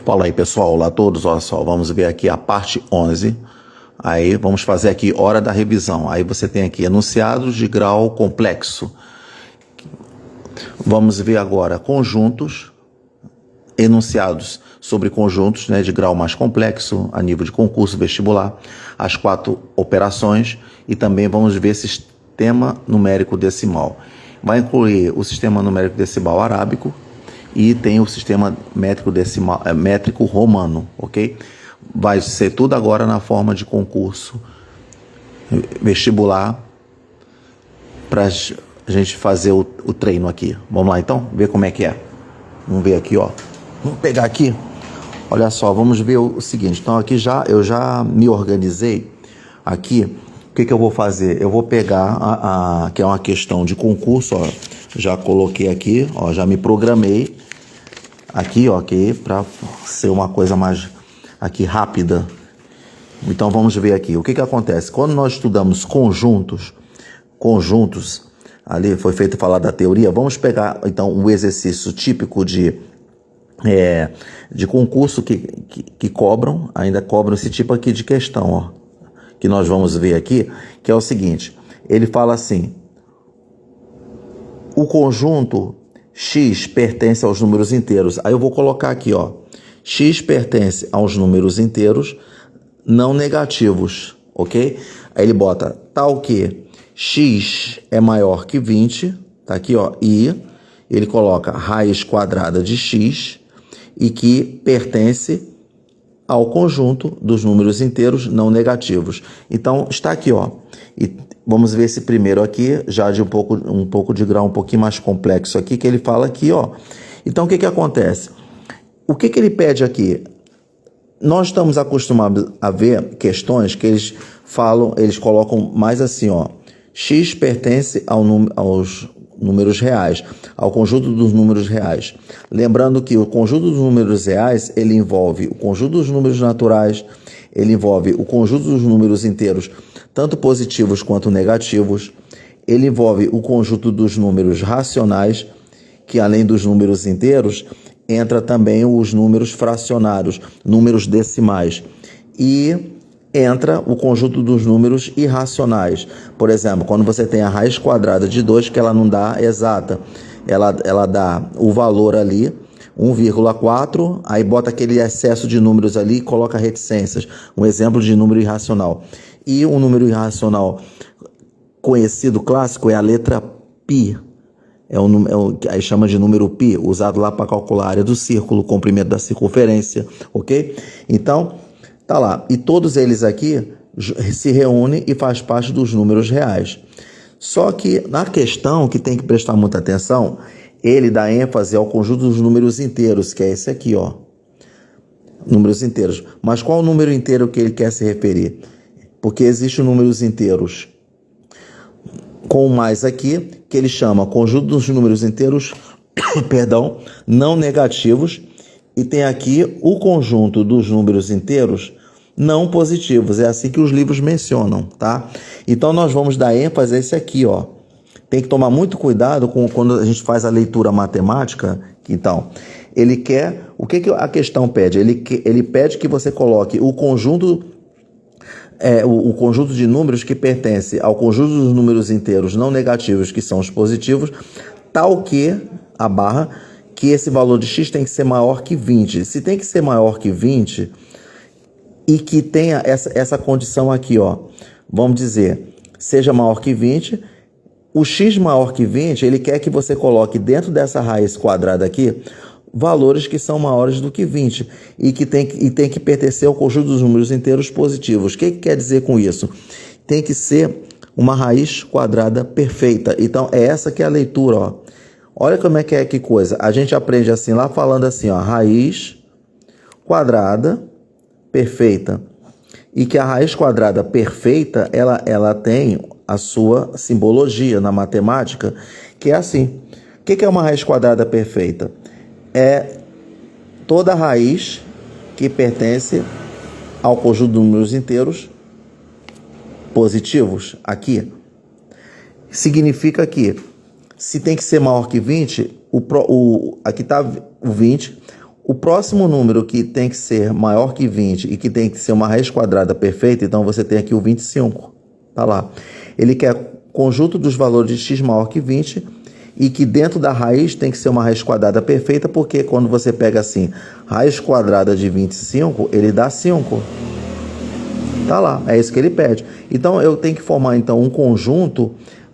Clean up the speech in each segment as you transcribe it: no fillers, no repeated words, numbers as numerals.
Fala aí, pessoal. Olá a todos. Olha só, vamos ver aqui a parte 11. Aí vamos fazer aqui hora da revisão. Aí você tem aqui enunciados de grau complexo. Vamos ver agora conjuntos, enunciados sobre conjuntos, né, de grau mais complexo a nível de concurso vestibular, as 4 operações e também vamos ver sistema numérico decimal. Vai incluir o sistema numérico decimal arábico e tem o sistema métrico romano, ok? Vai ser tudo agora na forma de concurso vestibular para a gente fazer o treino aqui. Vamos lá então, ver como é que é. Vamos ver aqui, ó. Vamos pegar aqui. Olha só, vamos ver o seguinte. Então aqui eu já me organizei aqui. O que eu vou fazer? Eu vou pegar que é uma questão de concurso, ó. Já coloquei aqui, ó, já me programei aqui, ó, ok, para ser uma coisa mais aqui rápida. Então vamos ver aqui. O que acontece? Quando nós estudamos conjuntos, ali foi feito falar da teoria, vamos pegar então um exercício típico de concurso que ainda cobram esse tipo aqui de questão, ó, que nós vamos ver aqui, que é o seguinte, ele fala assim, o conjunto X pertence aos números inteiros, aí eu vou colocar aqui, ó, X pertence aos números inteiros não negativos, ok? Aí ele bota tal que X é maior que 20, tá aqui, ó, e ele coloca raiz quadrada de X e que pertence ao conjunto dos números inteiros não negativos. Então, está aqui, ó. E vamos ver esse primeiro aqui, já de um pouco de grau um pouquinho mais complexo aqui, que ele fala aqui, ó. Então, o que acontece? O que ele pede aqui? Nós estamos acostumados a ver questões que eles colocam mais assim, ó. X pertence aos números reais, ao conjunto dos números reais. Lembrando que o conjunto dos números reais, ele envolve o conjunto dos números naturais, ele envolve o conjunto dos números inteiros, tanto positivos quanto negativos, ele envolve o conjunto dos números racionais, que além dos números inteiros, entra também os números fracionários, números decimais, e entra o conjunto dos números irracionais. Por exemplo, quando você tem a raiz quadrada de 2, que ela não dá exata, ela dá o valor ali, 1,4, aí bota aquele excesso de números ali e coloca reticências, um exemplo de número irracional. E um número irracional conhecido clássico é a letra π, aí chama de número π, usado lá para calcular a área do círculo, o comprimento da circunferência, ok? Então, tá lá. E todos eles aqui se reúnem e faz parte dos números reais. Só que na questão que tem que prestar muita atenção, ele dá ênfase ao conjunto dos números inteiros, que é esse aqui, ó. Números inteiros. Mas qual o número inteiro que ele quer se referir? Porque existem números inteiros com mais aqui, que ele chama conjunto dos números inteiros, perdão, não negativos, e tem aqui o conjunto dos números inteiros não positivos. É assim que os livros mencionam, tá? Então nós vamos dar ênfase a esse aqui, ó. Tem que tomar muito cuidado quando a gente faz a leitura matemática. Então, ele quer... O que a questão pede? Ele pede que você coloque o conjunto... o conjunto de números que pertence ao conjunto dos números inteiros não negativos, que são os positivos, tal que, a barra, que esse valor de x tem que ser maior que 20. Se tem que ser maior que 20 e que tenha essa condição aqui, ó, vamos dizer, seja maior que 20, o x maior que 20, ele quer que você coloque dentro dessa raiz quadrada aqui valores que são maiores do que 20 e que tem que pertencer ao conjunto dos números inteiros positivos. O que quer dizer com isso? Tem que ser uma raiz quadrada perfeita. Então, é essa que é a leitura, ó. Olha como é que coisa. A gente aprende assim, lá falando assim, ó, raiz quadrada perfeita. E que a raiz quadrada perfeita, ela tem a sua simbologia na matemática, que é assim. O que é uma raiz quadrada perfeita? É toda raiz que pertence ao conjunto de números inteiros positivos aqui. Significa que se tem que ser maior que 20, aqui está o 20, O próximo número que tem que ser maior que 20 e que tem que ser uma raiz quadrada perfeita, então você tem aqui o 25. Tá lá. Ele quer conjunto dos valores de x maior que 20 e que dentro da raiz tem que ser uma raiz quadrada perfeita, porque quando você pega assim, raiz quadrada de 25, ele dá 5. Tá lá, é isso que ele pede. Então eu tenho que formar então um conjunto.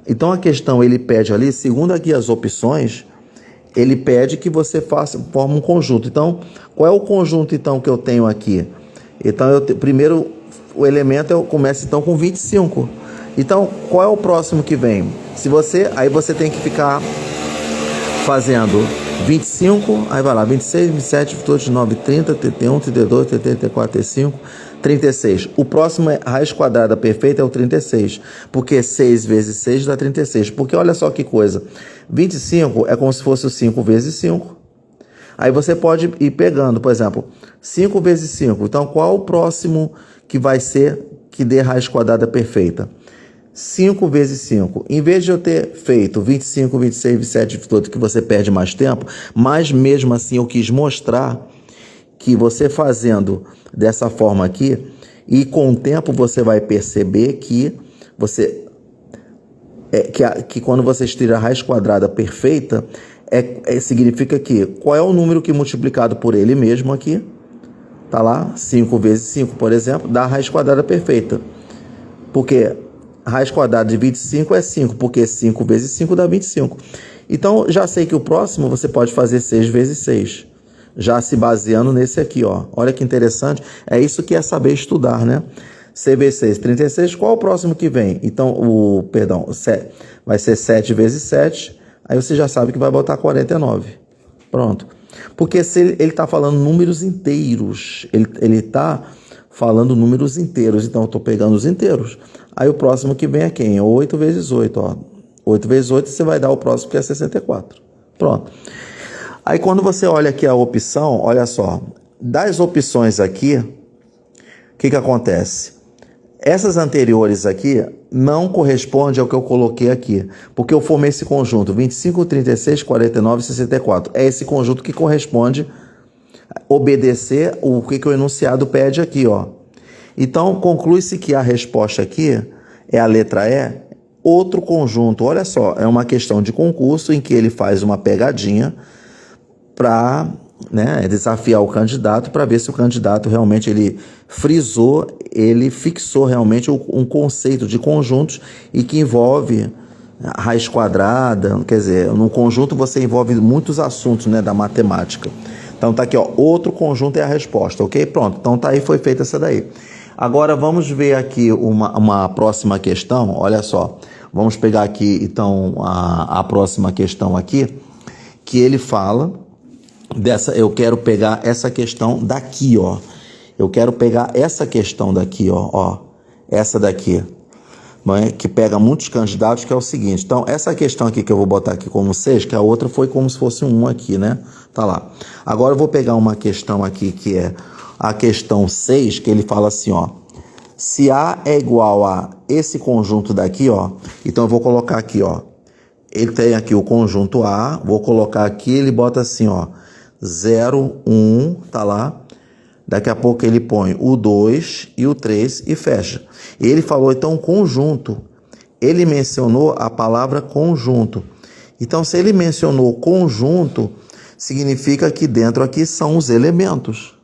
Então a questão ele pede ali, segundo aqui as opções, ele pede que você forme um conjunto. Então, qual é o conjunto então que eu tenho aqui? Então primeiro o elemento eu começo então com 25. Então, qual é o próximo que vem? Aí você tem que ficar fazendo 25, aí vai lá, 26, 27, 28, 29, 30, 31, 32, 34, 35, 36. O próximo é raiz quadrada perfeita, é o 36, porque 6 vezes 6 dá 36. Porque olha só que coisa, 25 é como se fosse o 5 vezes 5. Aí você pode ir pegando, por exemplo, 5 vezes 5. Então, qual o próximo que vai ser que dê raiz quadrada perfeita? 5 vezes 5. Em vez de eu ter feito 25, 26, 27, 28, que você perde mais tempo, mas mesmo assim eu quis mostrar que você fazendo dessa forma aqui, e com o tempo você vai perceber que que quando você tira a raiz quadrada perfeita, significa que qual é o número que multiplicado por ele mesmo aqui, tá lá, 5 vezes 5, por exemplo, dá a raiz quadrada perfeita. Porque a raiz quadrada de 25 é 5, porque 5 vezes 5 dá 25. Então, já sei que o próximo você pode fazer 6 vezes 6. Já se baseando nesse aqui, ó. Olha que interessante. É isso que é saber estudar, né? 6 vezes 6, 36. Qual é o próximo que vem? Então, vai ser 7 vezes 7. Aí você já sabe que vai botar 49. Pronto. Porque se ele está falando números inteiros, ele está falando números inteiros, então eu estou pegando os inteiros. Aí o próximo que vem é quem? 8 vezes 8, ó. 8 vezes 8 você vai dar o próximo que é 64. Pronto. Aí quando você olha aqui a opção, olha só, das opções aqui, o que acontece? Essas anteriores aqui não correspondem ao que eu coloquei aqui, porque eu formei esse conjunto 25, 36, 49 e 64. É esse conjunto que corresponde obedecer o que o enunciado pede aqui, ó. Então, conclui-se que a resposta aqui é a letra E, outro conjunto. Olha só, é uma questão de concurso em que ele faz uma pegadinha para desafiar o candidato, para ver se o candidato realmente ele fixou realmente um conceito de conjuntos e que envolve a raiz quadrada, quer dizer, no conjunto você envolve muitos assuntos, né, da matemática. Então tá aqui, ó, outro conjunto é a resposta, ok? Pronto, então tá aí, foi feita essa daí. Agora vamos ver aqui uma próxima questão, olha só. Vamos pegar aqui, então, a próxima questão aqui, que ele fala eu quero pegar essa questão daqui, ó. Eu quero pegar essa questão daqui, ó. Essa daqui, não é? Que pega muitos candidatos, que é o seguinte. Então, essa questão aqui que eu vou botar aqui como 6, que a outra foi como se fosse um 1 aqui, né? Tá lá. Agora eu vou pegar uma questão aqui que é a questão 6, que ele fala assim, ó. Se A é igual a esse conjunto daqui, ó. Então eu vou colocar aqui, ó. Ele tem aqui o conjunto A, vou colocar aqui, ele bota assim, ó. 0, 1, tá lá. Daqui a pouco ele põe o 2 e o 3 e fecha. Ele falou, então, conjunto. Ele mencionou a palavra conjunto. Então, se ele mencionou conjunto, significa que dentro aqui são os elementos.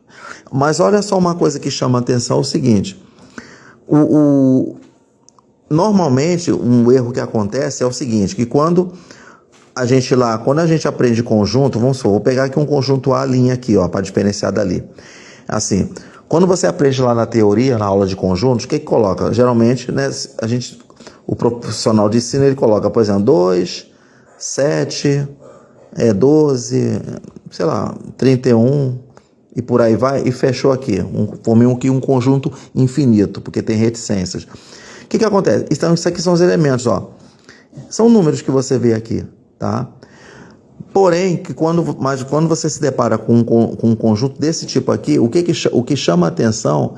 Mas olha só uma coisa que chama a atenção, é o seguinte. Normalmente, um erro que acontece é o seguinte, que quando a gente aprende conjunto, vou pegar aqui um conjunto A' aqui, ó, para diferenciar dali. Assim, quando você aprende lá na teoria, na aula de conjuntos, o que coloca? Geralmente, né, o profissional de ensino, ele coloca, por exemplo, 2, 7, 12, sei lá, 31, e por aí vai, e fechou aqui. Formei aqui um conjunto infinito, porque tem reticências. O que acontece? Então, isso aqui são os elementos, ó. São números que você vê aqui, tá? Porém, quando você se depara com um conjunto desse tipo aqui, o que chama a atenção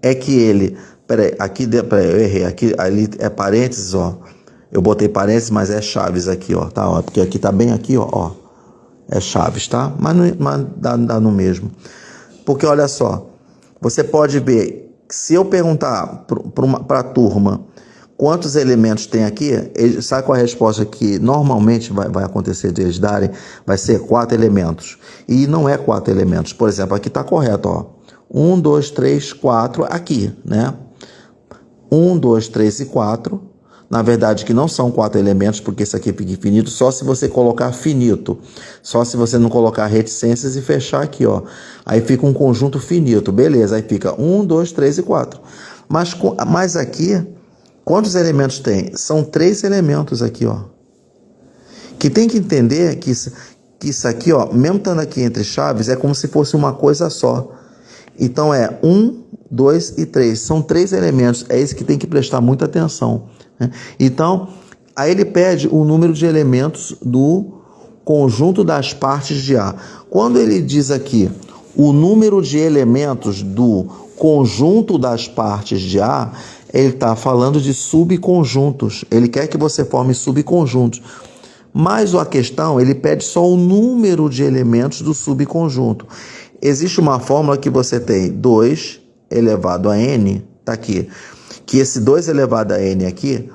é que ele... Peraí, eu errei. Aqui, ali é parênteses, ó. Eu botei parênteses, mas é chaves aqui, ó, tá? Ó, porque aqui tá bem aqui, ó. é Chaves, tá? Mas dá no mesmo. Porque olha só, você pode ver, se eu perguntar para a turma quantos elementos tem aqui, sabe qual é a resposta que normalmente vai acontecer de eles darem? Vai ser 4 elementos. E não é 4 elementos. Por exemplo, aqui está correto, ó. 1, 2, 3, 4 aqui, né? 1, 2, 3 e 4. Na verdade, que não são 4 elementos, porque isso aqui fica infinito, só se você colocar finito. Só se você não colocar reticências e fechar aqui, ó. Aí fica um conjunto finito, beleza. Aí fica 1, 2, 3 e 4. Mas aqui, quantos elementos tem? São 3 elementos aqui, ó. Que tem que entender que isso aqui, ó, mesmo estando aqui entre chaves, é como se fosse uma coisa só. Então é 1, 2 e 3. São 3 elementos. É isso que tem que prestar muita atenção, né? Então, aí ele pede o número de elementos do conjunto das partes de A. Quando ele diz aqui o número de elementos do conjunto das partes de A, ele está falando de subconjuntos. Ele quer que você forme subconjuntos. Mas a questão, ele pede só o número de elementos do subconjunto. Existe uma fórmula que você tem 2 elevado a n, tá aqui, que esse 2 elevado a n aqui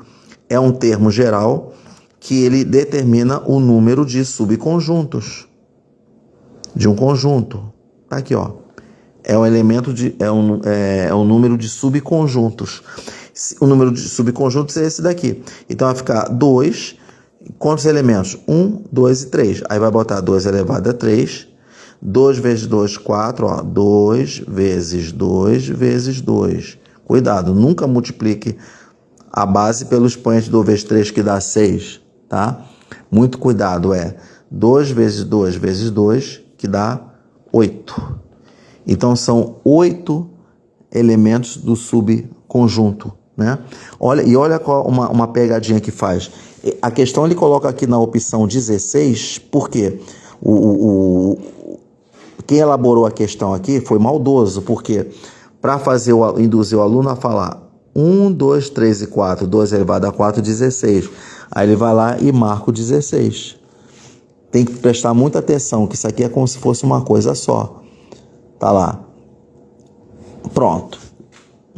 é um termo geral que ele determina o número de subconjuntos de um conjunto. Tá aqui, ó. É um número de subconjuntos. O número de subconjuntos é esse daqui. Então vai ficar 2, quantos elementos? 1, 2 e 3. Aí vai botar 2 elevado a 3. 2 vezes 2, 4, ó. 2 vezes 2 vezes 2. Cuidado, nunca multiplique a base pelo expoente do 2 vezes 3, que dá 6, tá? Muito cuidado, 2 vezes 2 vezes 2, que dá 8. Então, são 8 elementos do subconjunto, né? Olha qual uma pegadinha que faz. A questão ele coloca aqui na opção 16, porque quem elaborou a questão aqui foi maldoso, porque para induzir o aluno a falar 1, 2, 3 e 4, 2 elevado a 4, 16. Aí ele vai lá e marca o 16. Tem que prestar muita atenção, que isso aqui é como se fosse uma coisa só. Tá lá. Pronto.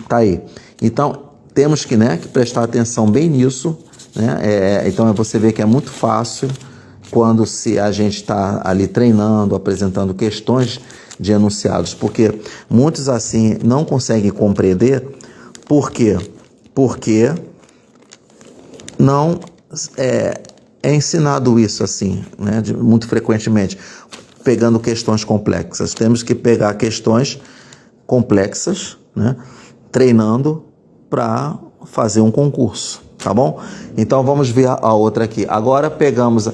Tá aí. Então, temos que prestar atenção bem nisso, né? Então, você vê que é muito fácil quando a gente está ali treinando, apresentando questões de enunciados, porque muitos assim não conseguem compreender. Por quê? Porque não é ensinado isso assim, né? Muito frequentemente, pegando questões complexas. Temos que pegar questões complexas, né? Treinando para fazer um concurso, tá bom? Então vamos ver a outra aqui. Agora pegamos...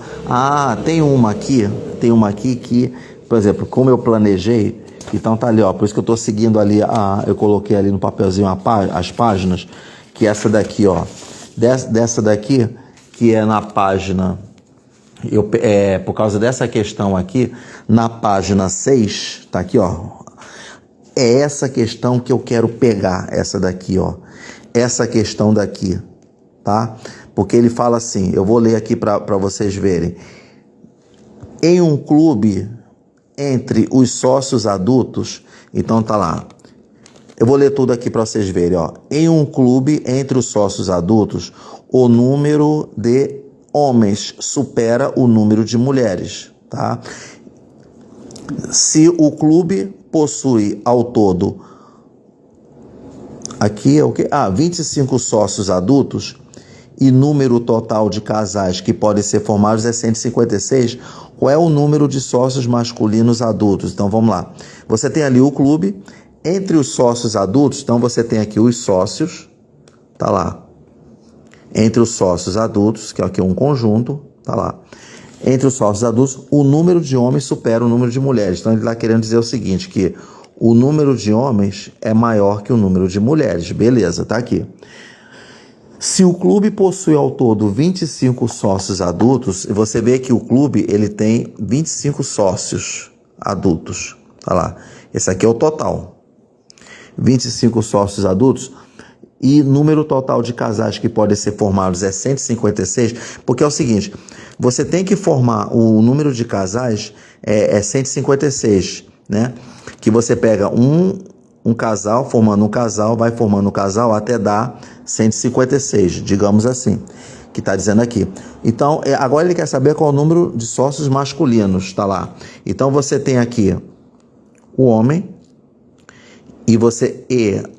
tem uma aqui que, por exemplo, como eu planejei, então tá ali, ó, por isso que eu tô seguindo ali, eu coloquei ali no papelzinho as páginas, que essa daqui, ó, dessa daqui, que é na página, por causa dessa questão aqui, na página 6, tá aqui, ó, é essa questão que eu quero pegar, essa daqui, ó, essa questão daqui, tá? Porque ele fala assim, eu vou ler aqui para vocês verem. Em um clube entre os sócios adultos, então tá lá. Eu vou ler tudo aqui para vocês verem, ó. Em um clube entre os sócios adultos, o número de homens supera o número de mulheres, tá? Se o clube possui ao todo, aqui é o quê? 25 sócios adultos, e número total de casais que podem ser formados é 156, qual é o número de sócios masculinos adultos? Então vamos lá. Você tem ali o clube, entre os sócios adultos, então você tem aqui os sócios, tá lá. Entre os sócios adultos, que é aqui um conjunto, tá lá. Entre os sócios adultos, o número de homens supera o número de mulheres. Então ele está querendo dizer o seguinte, que o número de homens é maior que o número de mulheres. Beleza, tá aqui. Se o clube possui ao todo 25 sócios adultos, você vê que o clube ele tem 25 sócios adultos. Tá lá. Esse aqui é o total. 25 sócios adultos. e número total de casais que podem ser formados é 156, porque é o seguinte, você tem que formar o número de casais é 156, né? Que você pega um casal, formando um casal, vai formando um casal até dar 156, digamos assim, que está dizendo aqui. Então, agora ele quer saber qual é o número de sócios masculinos, está lá. Então, você tem aqui o homem e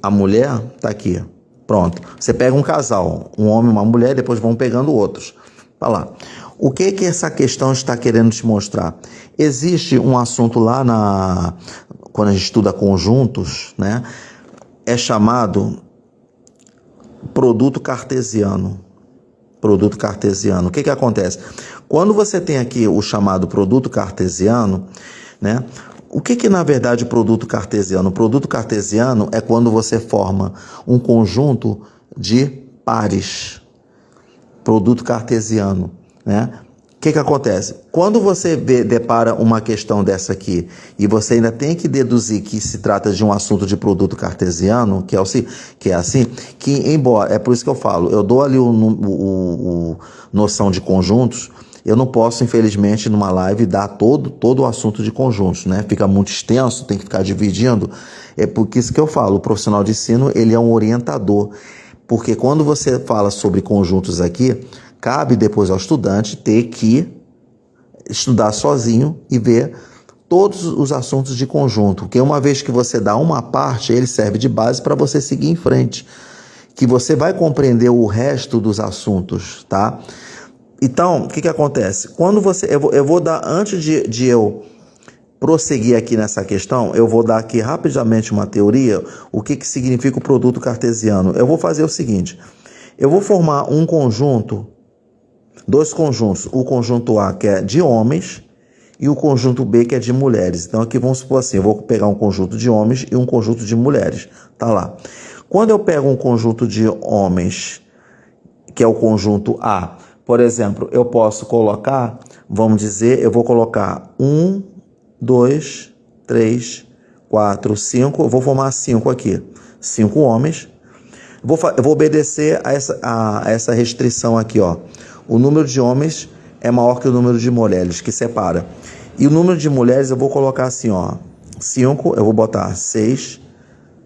a mulher, está aqui. Pronto. Você pega um casal, um homem e uma mulher, depois vão pegando outros. Tá lá. O que essa questão está querendo te mostrar? Existe um assunto lá quando a gente estuda conjuntos, né? É chamado produto cartesiano. Produto cartesiano. O que acontece? Quando você tem aqui o chamado produto cartesiano, né? O que na verdade o produto cartesiano? O produto cartesiano é quando você forma um conjunto de pares. Produto cartesiano, né? O que acontece? Quando você depara uma questão dessa aqui e você ainda tem que deduzir que se trata de um assunto de produto cartesiano, que é assim, que embora, é por isso que eu falo, eu dou ali noção de conjuntos, eu não posso, infelizmente, numa live dar todo o assunto de conjuntos, né? Fica muito extenso, tem que ficar dividindo. É por isso que eu falo, o profissional de ensino, ele é um orientador. Porque quando você fala sobre conjuntos aqui, cabe depois ao estudante ter que estudar sozinho e ver todos os assuntos de conjunto. Porque uma vez que você dá uma parte, ele serve de base para você seguir em frente. Que você vai compreender o resto dos assuntos, tá? Então, o que acontece? Quando eu vou dar, antes de eu prosseguir aqui nessa questão, eu vou dar aqui rapidamente uma teoria, o que significa o produto cartesiano. Eu vou fazer o seguinte, eu vou formar um conjunto, dois conjuntos, o conjunto A que é de homens e o conjunto B que é de mulheres. Então aqui vamos supor assim, eu vou pegar um conjunto de homens e um conjunto de mulheres, tá lá. Quando eu pego um conjunto de homens, que é o conjunto A, por exemplo, eu posso colocar, vamos dizer, eu vou colocar 1, 2, 3, 4, 5, eu vou formar 5 aqui, 5 homens. Eu vou obedecer a essa restrição aqui, ó. O número de homens é maior que o número de mulheres, que separa. E o número de mulheres eu vou colocar assim, ó. 5, eu vou botar 6,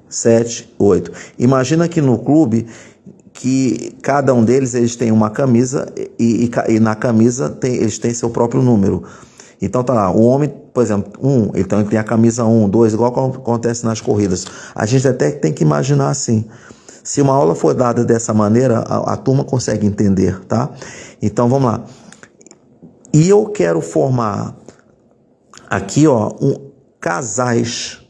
7, 8. Imagina que no clube que cada um deles eles têm uma camisa e na camisa eles têm seu próprio número. Então tá lá, o homem, por exemplo, então ele tem a camisa 1, 2, igual acontece nas corridas. A gente até tem que imaginar assim. Se uma aula for dada dessa maneira, a turma consegue entender, tá? Então vamos lá. E eu quero formar aqui, ó, casais.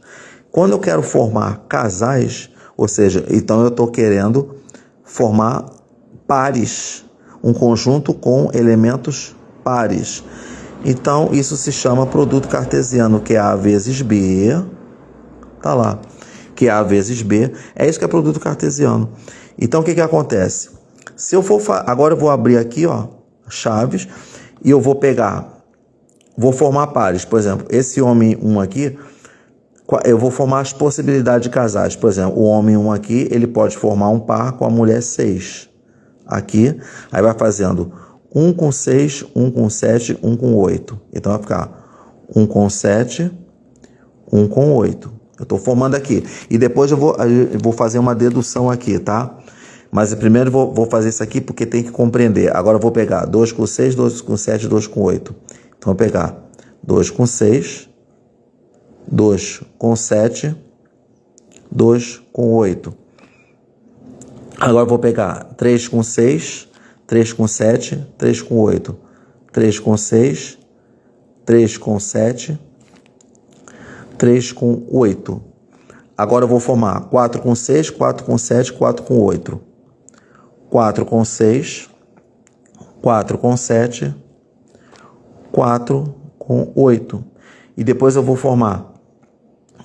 Quando eu quero formar casais, ou seja, então eu estou querendo formar pares, um conjunto com elementos pares. Então, isso se chama produto cartesiano, que é A vezes B, tá lá, que é A vezes B, é isso que é produto cartesiano. Então, o que acontece? Se eu for, agora eu vou abrir aqui, ó, chaves, e eu vou vou formar pares, por exemplo, esse homem 1 aqui, eu vou formar as possibilidades de casais. Por exemplo, o homem 1 aqui, ele pode formar um par com a mulher 6. Aqui, aí vai fazendo 1 com 6, 1 com 7, 1 com 8. Então vai ficar 1 com 7, 1 com 8. Eu estou formando aqui. E depois eu vou fazer uma dedução aqui, tá? Mas primeiro eu vou fazer isso aqui porque tem que compreender. Agora eu vou pegar 2 com 6, 2 com 7, 2 com 8. Então eu vou pegar 2 com 6, 2 com 7, 2 com 8. Agora eu vou pegar 3 com 6, 3 com 7, 3 com 8. 3 com 6, 3 com 7, 3 com 8. Agora eu vou formar 4 com 6, 4 com 7, 4 com 8. 4 com 6, 4 com 7, 4 com 8. E depois eu vou formar,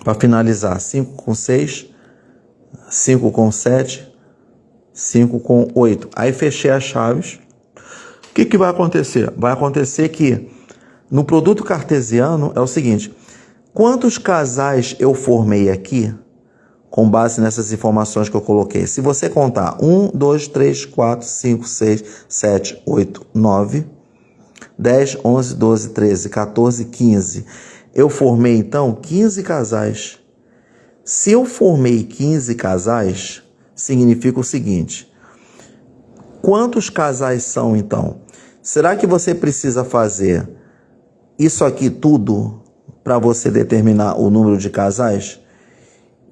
para finalizar, 5 com 6, 5 com 7, 5 com 8. Aí fechei as chaves. O que vai acontecer? Vai acontecer que no produto cartesiano é o seguinte: quantos casais eu formei aqui com base nessas informações que eu coloquei. Se você contar 1, 2, 3, 4, 5, 6, 7, 8, 9, 10, 11, 12, 13, 14, 15. Eu formei, então, 15 casais. Se eu formei 15 casais, significa o seguinte: quantos casais são, então? Será que você precisa fazer isso aqui tudo para você determinar o número de casais?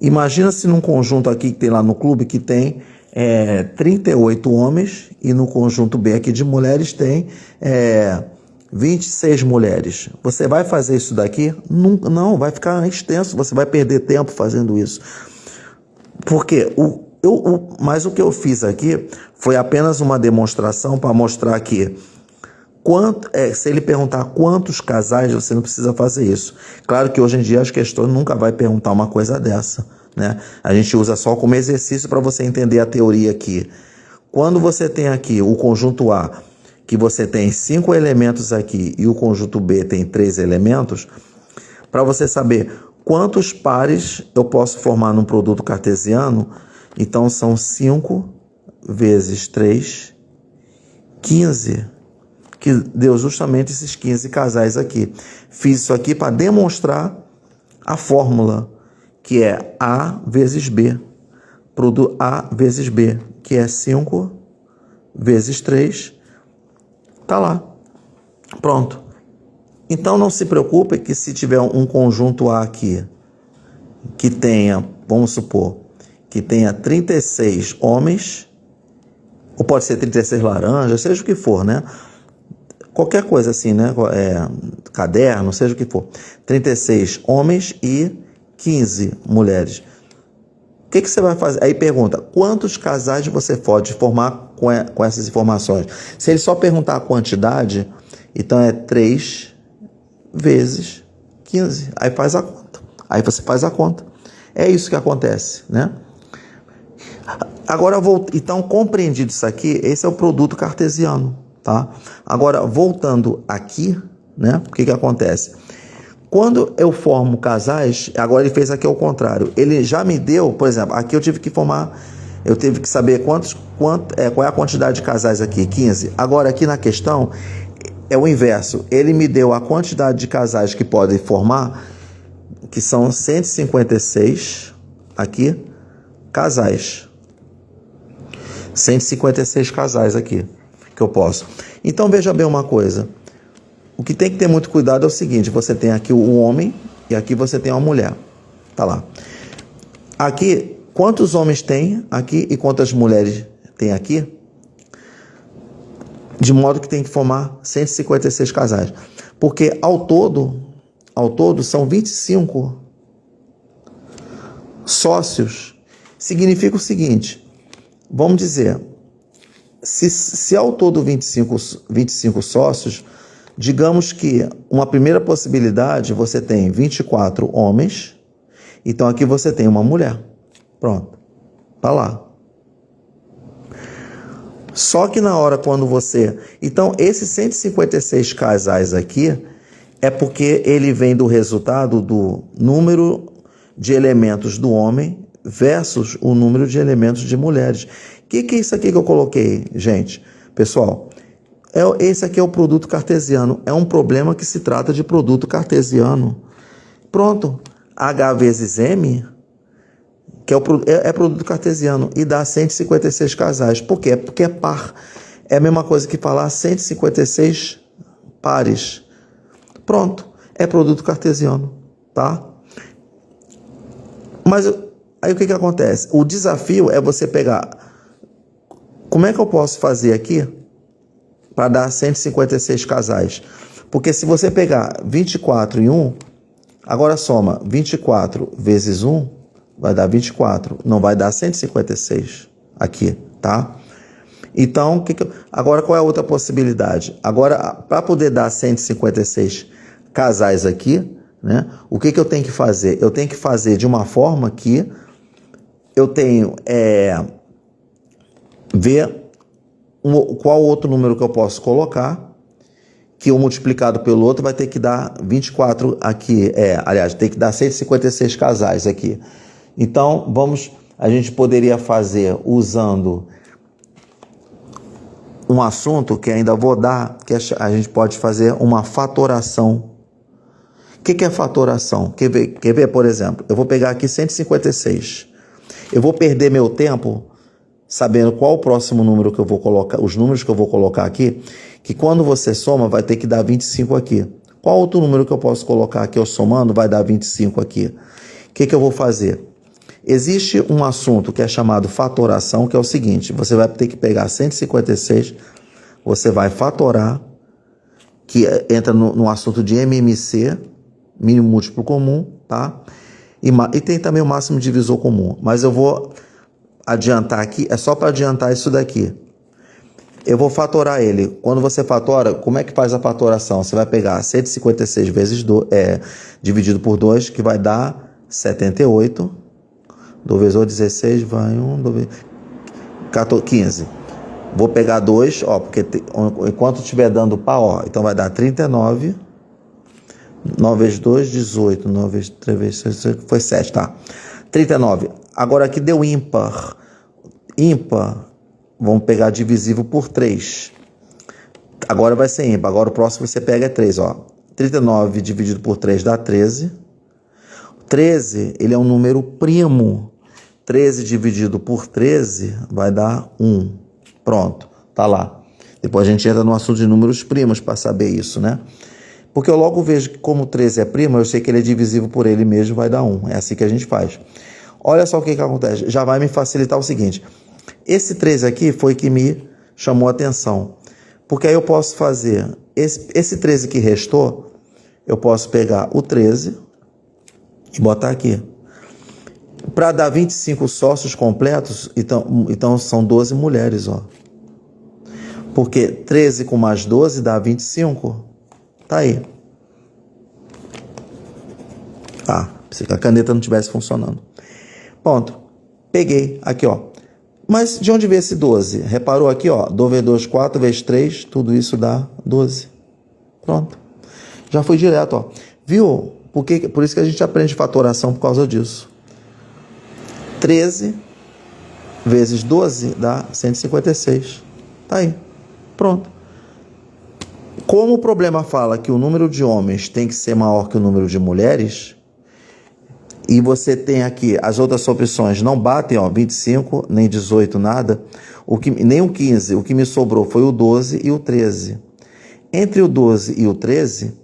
Imagina se num conjunto aqui que tem lá no clube que tem 38 homens e no conjunto B aqui de mulheres tem 26 mulheres. Você vai fazer isso daqui? Não, vai ficar extenso, você vai perder tempo fazendo isso. Porque mas o que eu fiz aqui foi apenas uma demonstração para mostrar que se ele perguntar quantos casais, você não precisa fazer isso. Claro que hoje em dia as questões nunca vai perguntar uma coisa dessa, né? A gente usa só como exercício para você entender a teoria aqui. Quando você tem aqui o conjunto A, que você tem 5 elementos aqui, e o conjunto B tem 3 elementos, para você saber quantos pares eu posso formar num produto cartesiano, então são 5 vezes 3, 15, que deu justamente esses 15 casais aqui. Fiz isso aqui para demonstrar a fórmula, que é A vezes B, produto A vezes B, que é 5 vezes 3, tá lá, pronto. Então não se preocupe que se tiver um conjunto A aqui, que tenha, vamos supor, que tenha 36 homens, ou pode ser 36 laranjas, seja o que for, né? Qualquer coisa assim, né? Caderno, seja o que for. 36 homens e 15 mulheres. O que você vai fazer? Aí pergunta, quantos casais você pode formar com essas informações? Se ele só perguntar a quantidade, então é 3 vezes 15. Aí faz a conta. Aí você faz a conta. É isso que acontece, né? Agora, então, compreendido isso aqui, esse é o produto cartesiano, tá? Agora, voltando aqui, né? O que acontece? Quando eu formo casais, agora ele fez aqui ao contrário. Ele já me deu, por exemplo, aqui eu tive que formar, eu tive que saber qual é a quantidade de casais aqui, 15. Agora, aqui na questão, é o inverso. Ele me deu a quantidade de casais que podem formar, que são 156, aqui, casais. 156 casais aqui, que eu posso. Então, veja bem uma coisa. O que tem que ter muito cuidado é o seguinte, você tem aqui o homem e aqui você tem uma mulher. Tá lá. Aqui, quantos homens tem aqui e quantas mulheres tem aqui? De modo que tem que formar 156 casais. Porque ao todo são 25 sócios. Significa o seguinte, vamos dizer, se ao todo 25 sócios, digamos que uma primeira possibilidade, você tem 24 homens, então aqui você tem uma mulher. Pronto, tá lá. Só que na hora quando você... Então, esses 156 casais aqui é porque ele vem do resultado do número de elementos do homem versus o número de elementos de mulheres. O que é isso aqui que eu coloquei, gente? Pessoal, esse aqui é o produto cartesiano. É um problema que se trata de produto cartesiano. Pronto. H vezes M, que é produto cartesiano, e dá 156 casais. Por quê? Porque é par. É a mesma coisa que falar 156 pares. Pronto. É produto cartesiano, tá? Mas aí o que acontece? O desafio é você pegar... Como é que eu posso fazer aqui para dar 156 casais? Porque se você pegar 24 e 1, agora soma 24 vezes 1, vai dar 24, não vai dar 156 aqui, tá? Então, agora qual é a outra possibilidade? Agora, para poder dar 156 casais aqui, né, o que eu tenho que fazer? Eu tenho que fazer de uma forma que eu tenho... ver qual outro número que eu posso colocar, que um multiplicado pelo outro vai ter que dar 24 aqui, aliás, tem que dar 156 casais aqui. Então, a gente poderia fazer usando um assunto que ainda vou dar, que a gente pode fazer uma fatoração. O que é fatoração? Quer ver, por exemplo, eu vou pegar aqui 156. Eu vou perder meu tempo sabendo qual o próximo número que eu vou colocar, os números que eu vou colocar aqui, que quando você soma vai ter que dar 25 aqui. Qual outro número que eu posso colocar aqui, eu somando, vai dar 25 aqui? O que eu vou fazer? Existe um assunto que é chamado fatoração, que é o seguinte: você vai ter que pegar 156, você vai fatorar, que entra no assunto de MMC, mínimo múltiplo comum, tá? E tem também o máximo divisor comum, mas eu vou adiantar aqui, é só para adiantar isso daqui. Eu vou fatorar ele. Quando você fatora, como é que faz a fatoração? Você vai pegar 156 vezes dividido por 2, que vai dar 78. 2 vezes 8, 16, vai 1, 2 vezes 14, 15. Vou pegar 2, ó, porque enquanto estiver dando par, ó, então vai dar 39. 9 vezes 2, 18. 9 vezes 3 vezes 6, foi 7, tá? 39. Agora aqui deu ímpar. Ímpar, vamos pegar divisível por 3. Agora vai ser ímpar. Agora o próximo você pega é 3, ó. 39 dividido por 3 dá 13. 13, ele é um número primo. 13 dividido por 13 vai dar 1. Pronto, tá lá. Depois a gente entra no assunto de números primos para saber isso, né? Porque eu logo vejo que como 13 é primo, eu sei que ele é divisível por ele mesmo, vai dar 1. É assim que a gente faz. Olha só o que acontece. Já vai me facilitar o seguinte. Esse 13 aqui foi que me chamou a atenção. Porque aí eu posso fazer... Esse 13 que restou, eu posso pegar o 13 e botar aqui. Para dar 25 sócios completos, então são 12 mulheres, ó. Porque 13 com mais 12 dá 25. Tá aí. Ah, se a caneta não estivesse funcionando. Pronto. Peguei. Aqui, ó. Mas de onde veio esse 12? Reparou aqui, ó. 2 vezes 2, 4 vezes 3. Tudo isso dá 12. Pronto. Já foi direto, ó. Viu? Por isso que a gente aprende fatoração por causa disso. 13 vezes 12 dá 156. Tá aí. Pronto. Como o problema fala que o número de homens tem que ser maior que o número de mulheres, e você tem aqui as outras opções não batem, ó, 25, nem 18, nada, nem o 15, o que me sobrou foi o 12 e o 13. Entre o 12 e o 13,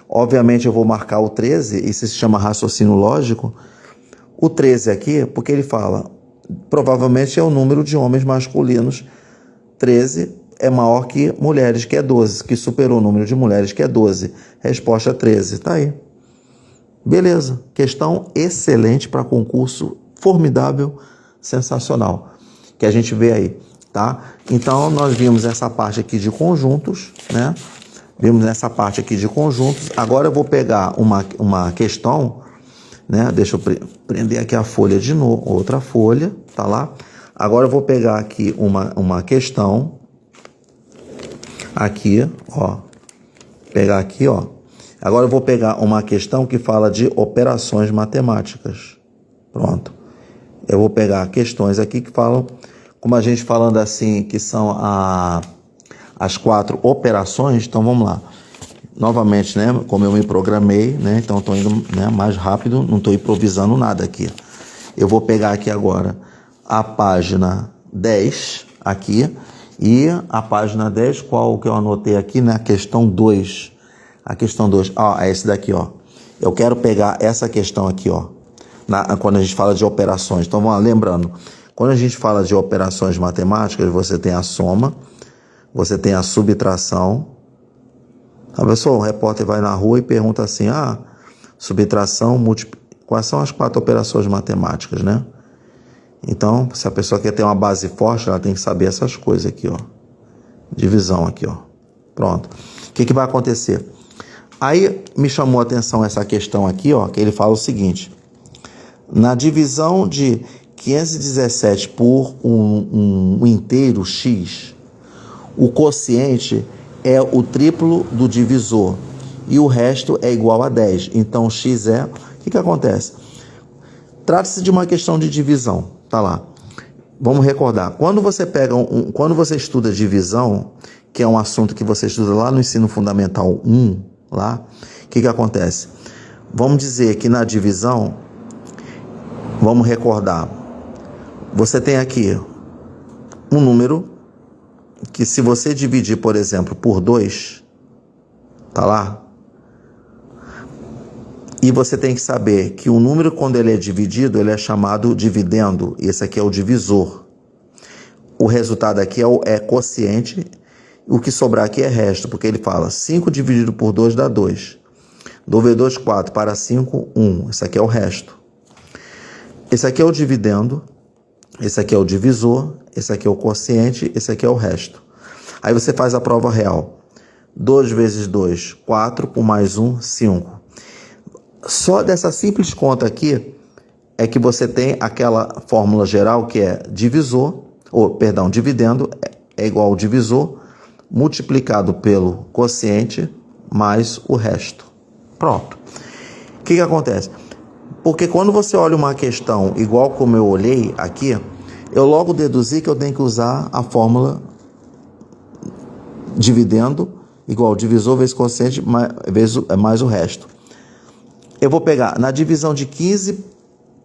obviamente eu vou marcar o 13, isso se chama raciocínio lógico. O 13 aqui, porque ele fala, provavelmente é o número de homens masculinos. 13 é maior que mulheres, que é 12, que superou o número de mulheres, que é 12. Resposta 13, tá aí. Beleza, questão excelente para concurso, formidável, sensacional, que a gente vê aí, tá? Então, nós vimos essa parte aqui de conjuntos, né? Vimos essa parte aqui de conjuntos. Agora eu vou pegar uma questão, né? Deixa eu prender aqui a folha de novo, outra folha, tá lá? Agora eu vou pegar aqui uma questão, aqui, ó, pegar aqui, ó. Agora eu vou pegar uma questão que fala de operações matemáticas. Pronto. Eu vou pegar questões aqui que falam, como a gente falando assim, que são as 4 operações. Então vamos lá. Novamente, né? Como eu me programei, né? Então estou indo, né, mais rápido, não estou improvisando nada aqui. Eu vou pegar aqui agora a página 10 aqui. E a página 10, qual que eu anotei aqui, né? A questão 2. A questão 2, é esse daqui, ó. Eu quero pegar essa questão aqui, ó. Quando a gente fala de operações. Então, vamos lá, lembrando. Quando a gente fala de operações matemáticas, você tem a soma, você tem a subtração. A pessoa, o repórter vai na rua e pergunta assim, subtração, quais são as 4 operações matemáticas, né? Então, se a pessoa quer ter uma base forte, ela tem que saber essas coisas aqui, ó. Divisão aqui, ó. Pronto. O que vai acontecer? Aí me chamou a atenção essa questão aqui, ó, que ele fala o seguinte: na divisão de 517 por um inteiro x, o quociente é o triplo do divisor e o resto é igual a 10. Então x é... O que acontece? Trata-se de uma questão de divisão, tá lá. Vamos recordar, quando você pega quando você estuda divisão, que é um assunto que você estuda lá no ensino fundamental 1, lá, o que acontece? Vamos dizer que na divisão, vamos recordar, você tem aqui um número que, se você dividir, por exemplo, por 2, tá lá? E você tem que saber que o número, quando ele é dividido, ele é chamado dividendo. Esse aqui é o divisor. O resultado aqui é quociente. O que sobrar aqui é resto, porque ele fala 5 dividido por 2 dá 2. 2 vezes 2, 4. Para 5, 1. Esse aqui é o resto. Esse aqui é o dividendo. Esse aqui é o divisor. Esse aqui é o quociente. Esse aqui é o resto. Aí você faz a prova real. 2 vezes 2, 4. Com mais 1, 5. Só dessa simples conta aqui é que você tem aquela fórmula geral que é dividendo é igual ao divisor multiplicado pelo quociente mais o resto. Pronto. O que acontece? Porque quando você olha uma questão igual como eu olhei aqui, eu logo deduzi que eu tenho que usar a fórmula dividendo igual ao divisor vezes quociente mais o resto. Eu vou pegar na divisão de 15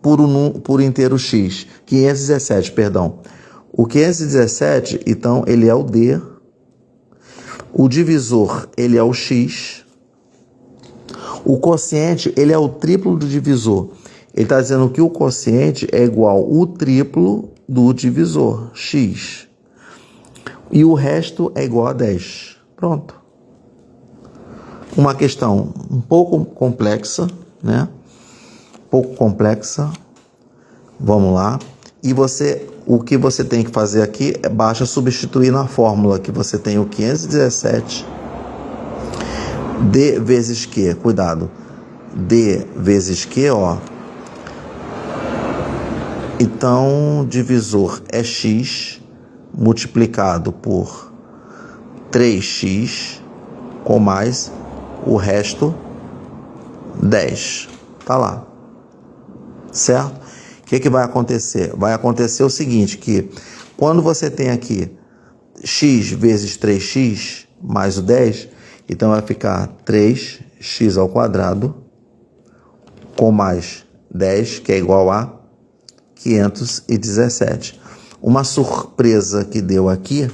por inteiro x, 517, perdão. O 517, então, ele é o D. O divisor, ele é o x. O quociente, ele é o triplo do divisor. Ele está dizendo que o quociente é igual ao triplo do divisor, x. E o resto é igual a 10. Pronto. Uma questão um pouco complexa, né? Pouco complexa. Vamos lá. E o que você tem que fazer aqui é basta substituir na fórmula que você tem o 517 D vezes Q. Cuidado. D vezes Q, ó. Então, divisor é x multiplicado por 3x com mais o resto 10. Tá lá. Certo? O que vai acontecer? Vai acontecer o seguinte, que quando você tem aqui x vezes 3x mais o 10, então vai ficar 3x ao quadrado com mais 10, que é igual a 517. Uma surpresa que deu aqui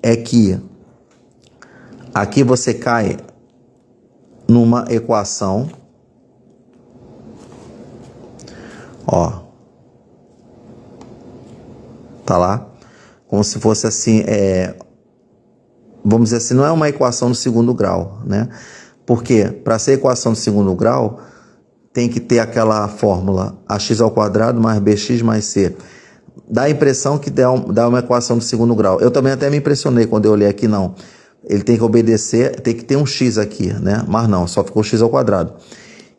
é que aqui você cai numa equação, ó, tá lá, como se fosse assim, vamos dizer assim, não é uma equação do segundo grau, né? Porque para ser equação do segundo grau, tem que ter aquela fórmula ax ao quadrado mais bx mais c. Dá a impressão que dá uma equação do segundo grau. Eu também até me impressionei quando eu olhei aqui, não. Ele tem que obedecer, tem que ter um x aqui, né? Mas não, só ficou x ao quadrado.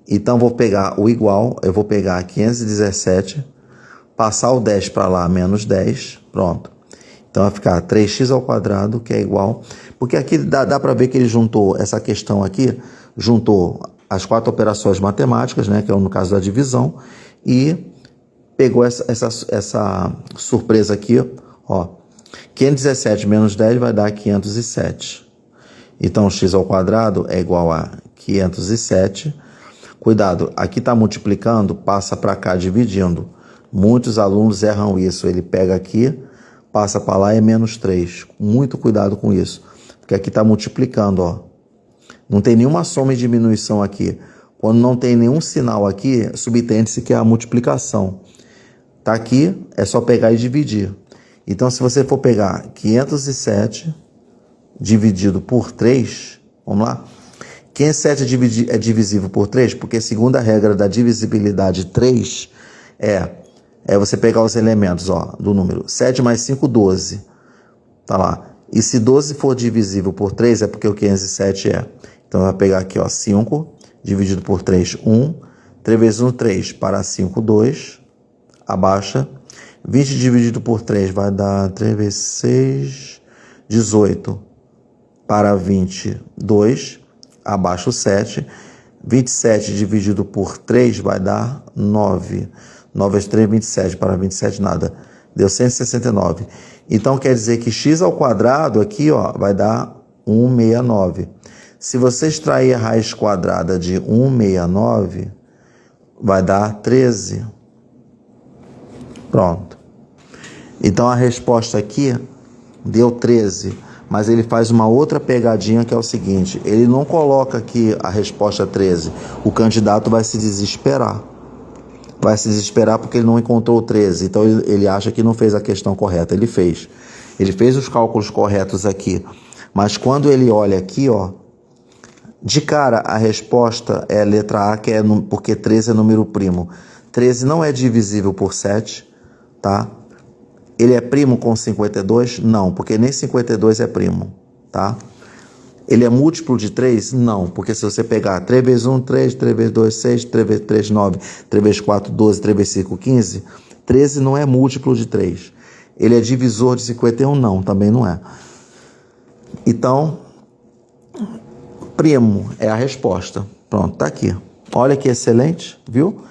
Então, vou pegar o igual, eu vou pegar 517, passar o 10 para lá, menos 10, pronto. Então, vai ficar 3x ao quadrado, que é igual... Porque aqui dá para ver que ele juntou essa questão aqui, juntou as 4 operações matemáticas, né? Que é no caso da divisão, e pegou essa surpresa aqui, ó. 517 menos 10 vai dar 507. Então, x ao quadrado é igual a 507. Cuidado, aqui está multiplicando, passa para cá dividindo. Muitos alunos erram isso. Ele pega aqui, passa para lá e é menos 3. Muito cuidado com isso. Porque aqui está multiplicando, ó. Não tem nenhuma soma e diminuição aqui. Quando não tem nenhum sinal aqui, subtende-se que é a multiplicação. Tá aqui, é só pegar e dividir. Então, se você for pegar 507 dividido por 3, vamos lá? 507 é divisível por 3, porque segundo a regra da divisibilidade 3, é você pegar os elementos, ó, do número 7 mais 5, 12. Tá lá. E se 12 for divisível por 3, é porque o 507 é. Então, vai pegar aqui, ó, 5 dividido por 3, 1. 3 vezes 1, 3. Para 5, 2. Abaixa. 20 dividido por 3 vai dar 3 vezes 6, 18. Para 20, 2. Abaixa o 7. 27 dividido por 3 vai dar 9. 9 vezes 3, 27. Para 27, nada. Deu 169. Então, quer dizer que x ao quadrado aqui, ó, vai dar 169. Se você extrair a raiz quadrada de 169, vai dar 13. Pronto. Então, a resposta aqui deu 13. Mas ele faz uma outra pegadinha que é o seguinte. Ele não coloca aqui a resposta 13. O candidato vai se desesperar. Vai se desesperar porque ele não encontrou 13. Então, ele acha que não fez a questão correta. Ele fez. Ele fez os cálculos corretos aqui. Mas quando ele olha aqui, ó, de cara a resposta é a letra A, que é porque 13 é número primo. 13 não é divisível por 7, tá? Ele é primo com 52? Não, porque nem 52 é primo, tá? Ele é múltiplo de 3? Não, porque se você pegar 3 vezes 1, 3, 3 vezes 2, 6, 3 vezes 3, 9, 3 vezes 4, 12, 3 vezes 5, 15, 13 não é múltiplo de 3. Ele é divisor de 51? Não, também não é. Então, primo é a resposta. Pronto, tá aqui. Olha que excelente, viu?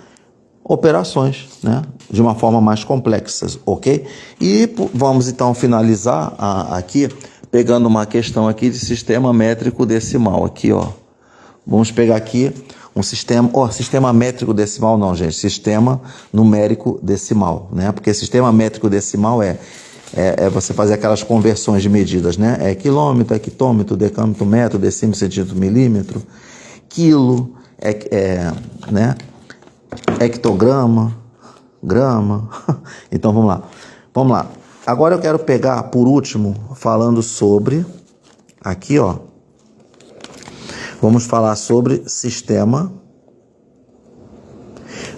Operações, né? De uma forma mais complexa, ok? E vamos então finalizar aqui, pegando uma questão aqui de sistema métrico decimal, aqui, ó. Vamos pegar aqui um sistema, sistema métrico decimal não, gente, sistema numérico decimal, né? Porque sistema métrico decimal é você fazer aquelas conversões de medidas, né? É quilômetro, hectômetro, decâmetro, metro, decímetro, centímetro, milímetro, quilo, né? Hectograma, grama. Então vamos lá. Vamos lá. Agora eu quero pegar, por último, falando sobre, aqui, ó, vamos falar sobre sistema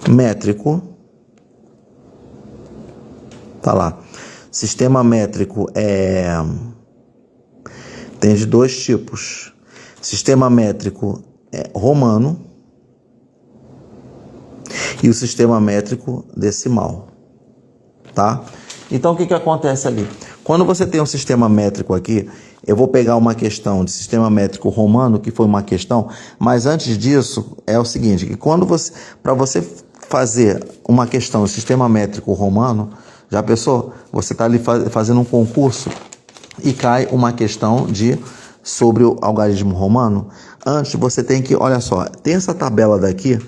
métrico. Tá lá. Sistema métrico tem de dois tipos. Sistema métrico romano e o sistema métrico decimal, tá? Então, o que acontece ali? Quando você tem um sistema métrico aqui, eu vou pegar uma questão de sistema métrico romano, que foi uma questão, mas antes disso, é o seguinte, que para você fazer uma questão de sistema métrico romano, já pensou? Você está ali fazendo um concurso e cai uma questão sobre o algarismo romano. Antes, você tem que, olha só, tem essa tabela daqui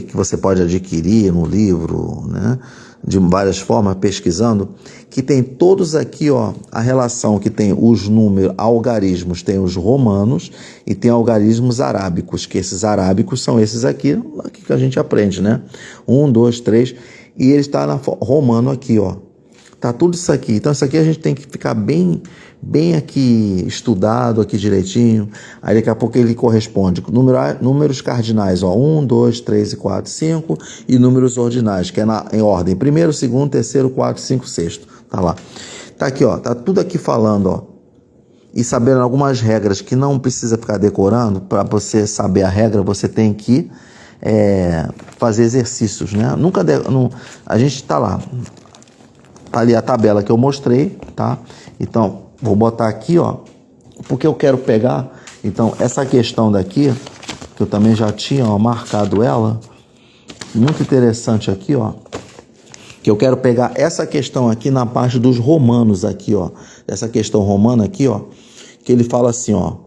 que você pode adquirir no livro, né, de várias formas, pesquisando, que tem todos aqui, ó, a relação que tem os números, algarismos, tem os romanos e tem algarismos arábicos, que esses arábicos são esses aqui que a gente aprende, né? 1, 2, 3, e ele está na romano aqui, ó. Tá tudo isso aqui. Então, isso aqui a gente tem que ficar bem aqui estudado, aqui direitinho. Aí, daqui a pouco, ele corresponde. Números cardinais, ó. 1, 2, 3 e 4, 5. E números ordinais, que é em ordem. Primeiro, segundo, terceiro, quarto, 5, sexto. Tá lá. Tá aqui, ó. Tá tudo aqui falando, ó. E sabendo algumas regras que não precisa ficar decorando. Para você saber a regra, você tem que fazer exercícios, né? A gente tá lá. Tá ali a tabela que eu mostrei, tá? Então, vou botar aqui, ó, porque eu quero pegar, então, essa questão daqui, que eu também já tinha, ó, marcado ela, muito interessante aqui, ó, que eu quero pegar essa questão aqui na parte dos romanos aqui, ó, essa questão romana aqui, ó, que ele fala assim, ó,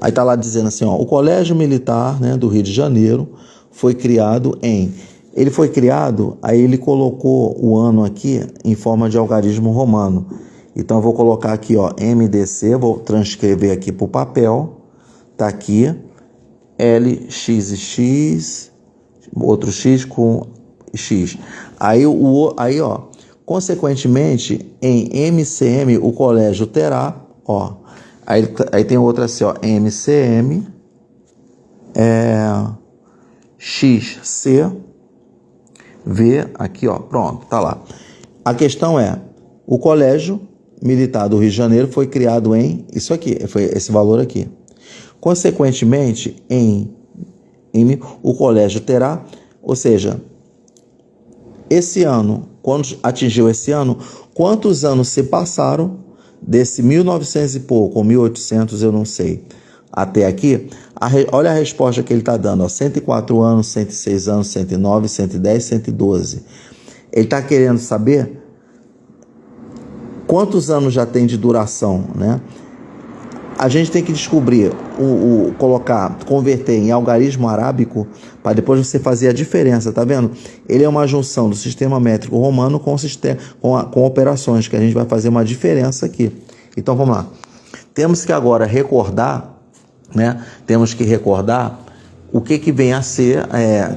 aí tá lá dizendo assim, ó, o Colégio Militar, né, do Rio de Janeiro foi criado Ele foi criado, aí ele colocou o ano aqui em forma de algarismo romano. Então, eu vou colocar aqui, ó, MDC, vou transcrever aqui para o papel. Tá aqui, LX e X, outro X com X. Aí, ó, consequentemente, em MCM, o colégio terá, ó, aí tem outra assim, ó, MCM, XC, V aqui, ó, pronto, tá lá. A questão é, o Colégio Militar do Rio de Janeiro foi criado em isso aqui, foi esse valor aqui. Consequentemente, o colégio terá, ou seja, esse ano, quando atingiu esse ano, quantos anos se passaram desse 1900 e pouco, ou 1800, eu não sei, até aqui, Olha a resposta que ele está dando, ó, 104 anos, 106 anos, 109, 110, 112. Ele está querendo saber quantos anos já tem de duração, né? A gente tem que descobrir, converter em algarismo arábico para depois você fazer a diferença, tá vendo? Ele é uma junção do sistema métrico romano com operações, que a gente vai fazer uma diferença aqui. Então vamos lá. Temos que agora recordar, né? Temos que recordar o que vem a ser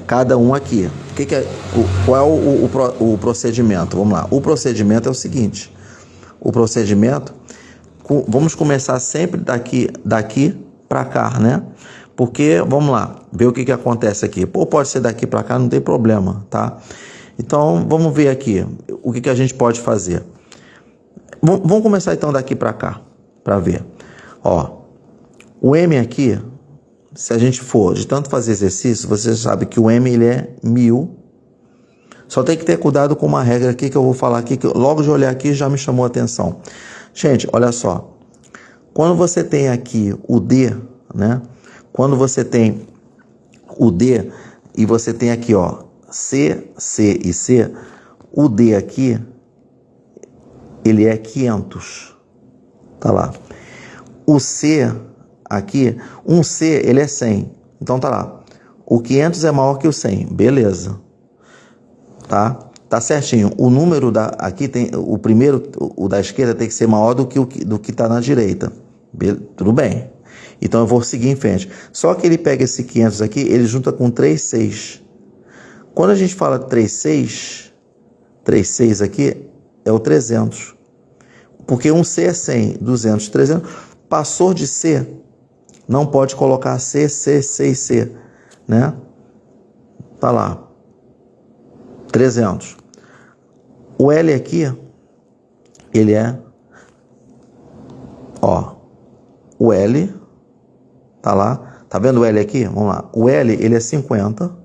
cada um aqui. Qual é o procedimento? Vamos lá. O procedimento é o seguinte. O procedimento, vamos começar sempre daqui para cá, né? Porque, vamos lá, ver o que acontece aqui. Pode ser daqui para cá, não tem problema, tá? Então, vamos ver aqui o que a gente pode fazer. Vamos começar então daqui para cá, para ver. Ó, o M aqui, se a gente for de tanto fazer exercício, você sabe que o M ele é 1000. Só tem que ter cuidado com uma regra aqui que eu vou falar aqui, que logo de olhar aqui já me chamou a atenção. Gente, olha só. Quando você tem aqui o D, né? Quando você tem o D e você tem aqui, ó, C, C e C, o D aqui, ele é 500. Tá lá. O C aqui, um C, ele é 100. Então tá lá. O 500 é maior que o 100. Beleza. Tá certinho. O número aqui tem o primeiro, o da esquerda tem que ser maior do que tá na direita. Tudo bem. Então eu vou seguir em frente. Só que ele pega esse 500 aqui, ele junta com 36. Quando a gente fala 36 aqui é o 300. Porque um C é 100, 200, 300. Passou de C, não pode colocar C, C, C e C, né? Tá lá. 300. O L aqui, ele é, ó, o L, tá lá, tá vendo o L aqui? Vamos lá, o L, ele é 50,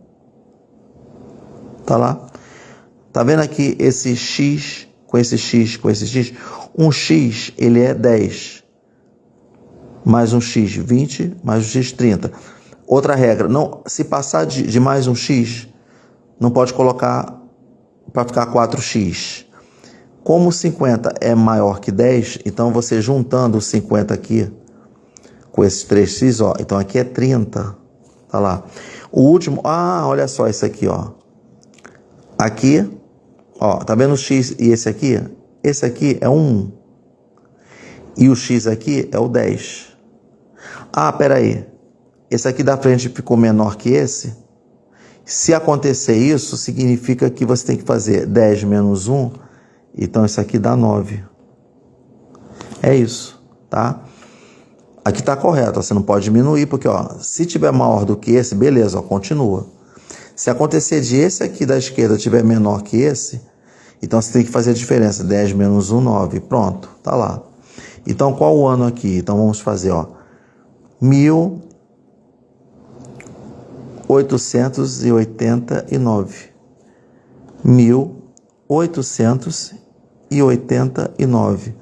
tá lá, tá vendo aqui esse X, com esse X, com esse X, um X, ele é 10, mais um X, 20, mais um X, 30. Outra regra, não, se passar de mais um X, não pode colocar para ficar 4x. Como 50 é maior que 10, então você juntando o 50 aqui com esses 3x, ó, então aqui é 30. Tá lá. O último, olha só isso aqui, ó. Aqui, ó, tá vendo o x e esse aqui? Esse aqui é 1. E o x aqui é o 10. Pera aí. Esse aqui da frente ficou menor que esse? Se acontecer isso, significa que você tem que fazer 10 menos 1, então isso aqui dá 9. É isso, tá? Aqui tá correto, você não pode diminuir, porque ó, se tiver maior do que esse, beleza, ó, continua. Se acontecer de esse aqui da esquerda tiver menor que esse, então você tem que fazer a diferença, 10 menos 1, 9, pronto, tá lá. Então qual o ano aqui? Então vamos fazer, ó, 1889. 1889.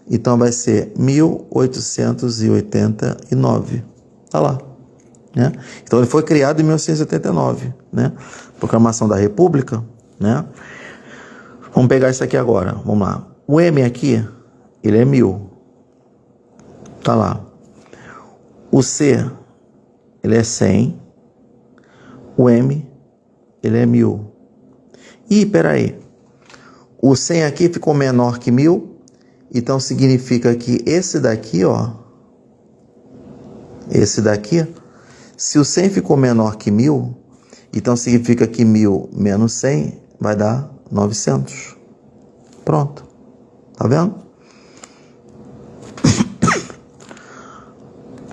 Então vai ser 1889. Tá lá, né? Então ele foi criado em 1989, né? Proclamação da República, né? Vamos pegar isso aqui agora. Vamos lá. O M aqui, ele é 1000. Tá lá. O C, ele é 100. O M, ele é 1000. Ih, peraí. O 100 aqui ficou menor que 1000. Então significa que esse daqui, ó. Esse daqui. Se o 100 ficou menor que 1000, então significa que 1000 menos 100 vai dar 900. Pronto. Tá vendo?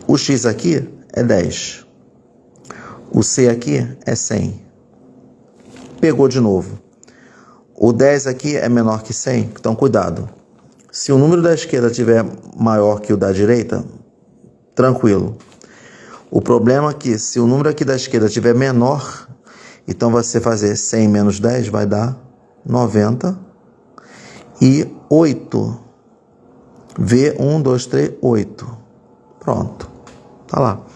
O X aqui é 10. O C aqui é 100. Pegou de novo. O 10 aqui é menor que 100, então cuidado. Se o número da esquerda tiver maior que o da direita, tranquilo. O problema é que se o número aqui da esquerda tiver menor, então você fazer 100 menos 10 vai dar 90. E 8. V, 1, 2, 3, 8. Pronto. Tá lá.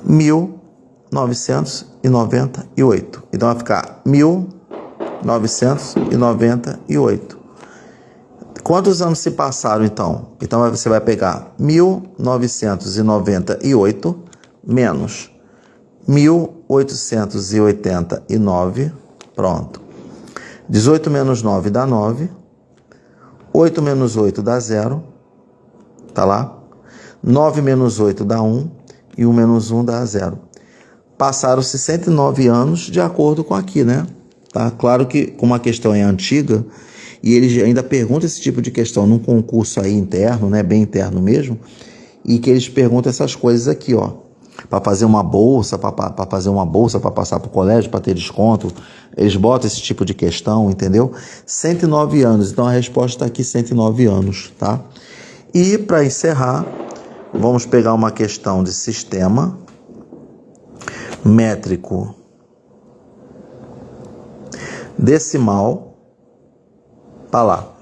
1998. Então vai ficar 1998. Quantos anos se passaram, então? Então você vai pegar 1998 menos 1889. Pronto. 18 menos 9 dá 9. 8 menos 8 dá 0. Tá lá? 9 menos 8 dá 1. E 1 menos 1 dá 0. Passaram-se 109 anos de acordo com aqui, né? Tá? Claro que, como a questão é antiga, e eles ainda perguntam esse tipo de questão num concurso aí interno, né? Bem interno mesmo, e que eles perguntam essas coisas aqui, ó. Para fazer uma bolsa, para passar para o colégio, para ter desconto. Eles botam esse tipo de questão, entendeu? 109 anos. Então a resposta está aqui, 109 anos, tá? E para encerrar, vamos pegar uma questão de sistema métrico decimal. Tá lá.